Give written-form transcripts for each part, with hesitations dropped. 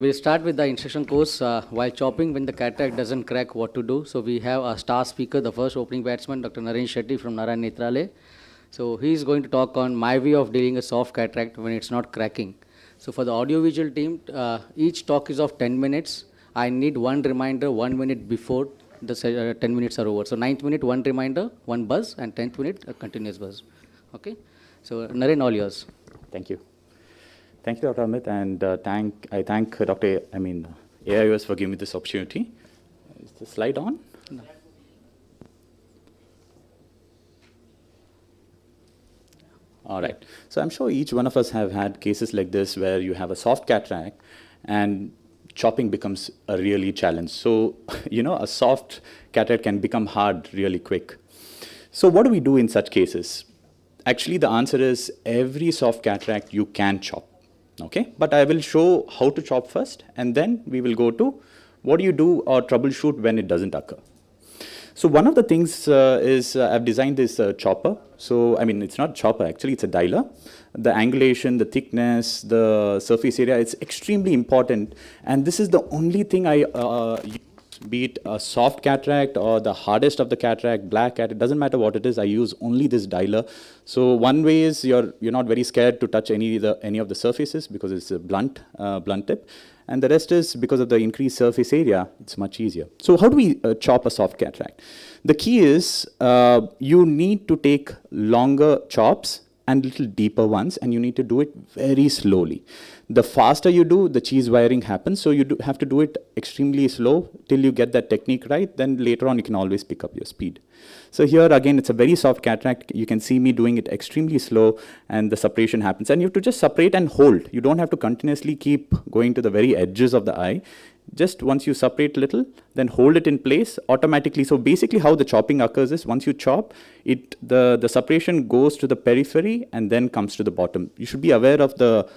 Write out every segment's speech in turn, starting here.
We'll start with the instruction course. While chopping, when the cataract doesn't crack, what to do. So we have a star speaker, the first opening batsman, Dr. NAREN SHETTY from NAREN. So he's going to talk on my way of dealing a soft cataract when it's not cracking. So for the audiovisual team, each talk is of 10 minutes. I need one reminder 1 minute before the 10 minutes are over. So 9th minute, one reminder, one buzz, and 10th minute, a continuous buzz. Okay? So NAREN, all yours. Thank you. Thank you, Dr. Amit, and I thank Dr. AIOS for giving me this opportunity. Is the slide on? No. All right. So I'm sure each one of us have had cases like this where you have a soft cataract and chopping becomes a really challenge. So, a soft cataract can become hard really quick. So what do we do in such cases? Actually, the answer is every soft cataract you can chop. Okay, but I will show how to chop first, and then we will go to what do you do or troubleshoot when it doesn't occur. So one of the things is I've designed this chopper. So, it's not chopper, actually, it's a dialer. The angulation, the thickness, the surface area, it's extremely important. And this is the only thing I use, be it a soft cataract or the hardest of the cataract, black cataract, it doesn't matter what it is, I use only this dialer. So one way is you're not very scared to touch any of the surfaces because it's a blunt tip. And the rest is because of the increased surface area, it's much easier. So how do we chop a soft cataract? The key is you need to take longer chops and little deeper ones, and you need to do it very slowly. The faster you do, the cheese wiring happens, so you have to do it extremely slow till you get that technique right, then later on you can always pick up your speed. So here again, it's a very soft cataract. You can see me doing it extremely slow and the separation happens. And you have to just separate and hold. You don't have to continuously keep going to the very edges of the eye. Just once you separate a little, then hold it in place automatically. So basically how the chopping occurs is once you chop, the separation goes to the periphery and then comes to the bottom. You should be aware of the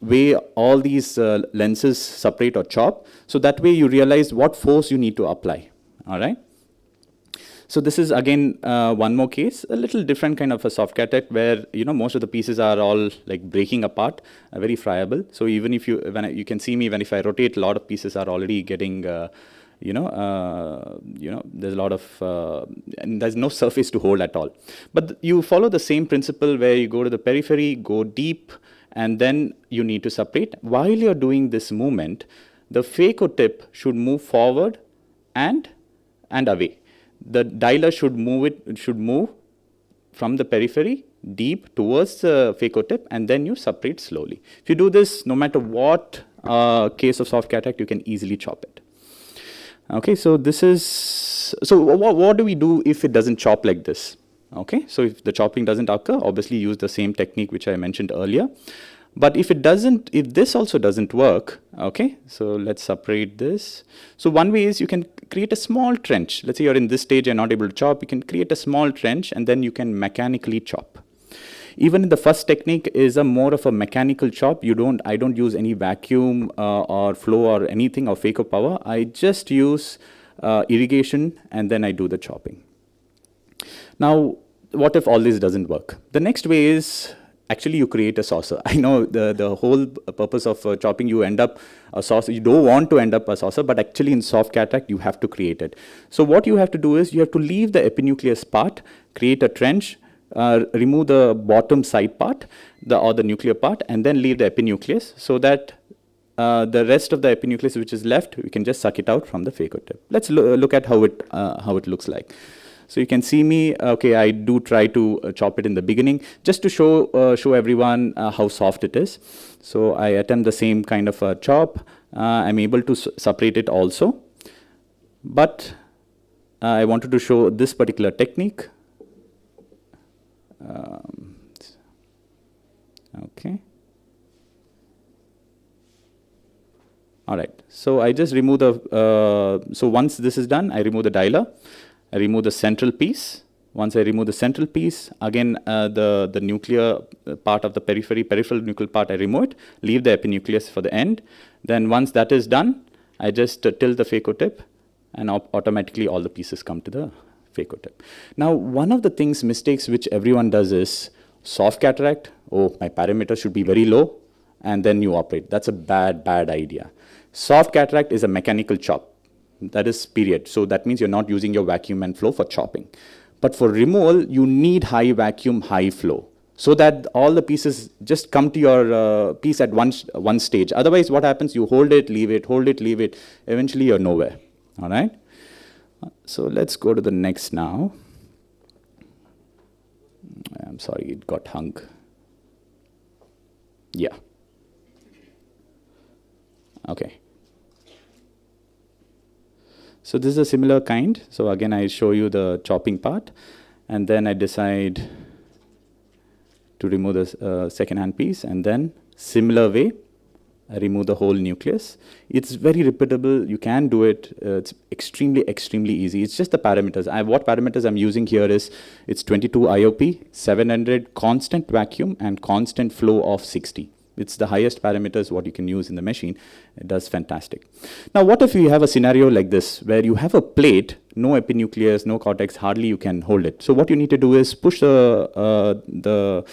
way all these lenses separate or chop. So that way you realize what force you need to apply. All right. So this is again one more case, a little different kind of a soft cataract where most of the pieces are all like breaking apart, very friable. So even if you can see me if I rotate, a lot of pieces are already getting there's a lot of and there's no surface to hold at all. But you follow the same principle where you go to the periphery, go deep, and then you need to separate. While you're doing this movement, the phaco tip should move forward and away. The dialer should move from the periphery deep towards the phaco tip, and then you separate slowly. If you do this, no matter what case of soft cataract, you can easily chop it. Okay, so what do we do if it doesn't chop like this? Okay, so if the chopping doesn't occur, obviously use the same technique which I mentioned earlier. But if this also doesn't work, okay, so let's separate this. So one way is you can create a small trench. Let's say you're in this stage and not able to chop, you can create a small trench and then you can mechanically chop. Even the first technique is more of a mechanical chop. I don't use any vacuum or flow or anything or phaco power. I just use irrigation and then I do the chopping. Now, what if all this doesn't work? The next way is actually you create a saucer. I know the whole purpose of chopping, you end up a saucer. You don't want to end up a saucer, but actually in soft cataract, you have to create it. So what you have to do is you have to leave the epinucleus part, create a trench, remove the bottom side part, or the nuclear part, and then leave the epinucleus so that the rest of the epinucleus which is left, we can just suck it out from the phaco tip. Let's look at how it looks like. So you can see me, okay, I do try to chop it in the beginning, just to show everyone how soft it is. So I attempt the same kind of a chop. I'm able to separate it also. But I wanted to show this particular technique. Okay. All right. So I just remove so once this is done, I remove the dialer. I remove the central piece. Once I remove the central piece, again, the nuclear part of the peripheral nuclear part, I remove it, leave the epinucleus for the end. Then once that is done, I just tilt the phaco tip, and automatically all the pieces come to the phaco tip. Now, one of the mistakes which everyone does is soft cataract. Oh, my parameter should be very low. and then you operate. That's a bad idea. Soft cataract is a mechanical chop. That is period. So that means you're not using your vacuum and flow for chopping. But for removal, you need high vacuum, high flow, so that all the pieces just come to your piece at one stage. Otherwise, what happens? You hold it, leave it, hold it, leave it. Eventually, you're nowhere. All right? So let's go to the next now. I'm sorry, it got hung. Yeah. Okay. So this is a similar kind. So again, I show you the chopping part, and then I decide to remove the second hand piece, and then similar way, I remove the whole nucleus. It's very repeatable. You can do it. It's extremely easy. It's just the parameters. What parameters I'm using here is, it's 22 IOP, 700 constant vacuum, and constant flow of 60. It's the highest parameters what you can use in the machine. It does fantastic. Now, what if you have a scenario like this, where you have a plate, no epinucleus, no cortex, hardly you can hold it. So what you need to do is push the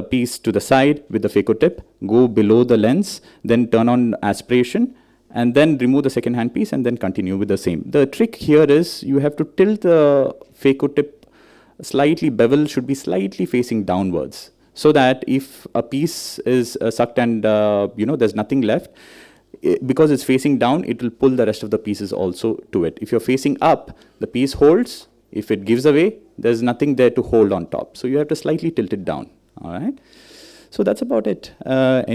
piece to the side with the phaco tip, go below the lens, then turn on aspiration, and then remove the second hand piece, and then continue with the same. The trick here is you have to tilt the phaco tip slightly, bevel should be slightly facing downwards, so that if a piece is sucked and there's nothing left, because it's facing down, it will pull the rest of the pieces also to it. If you're facing up, the piece holds. If it gives away, there's nothing there to hold on top. So you have to slightly tilt it down. All right. So that's about it.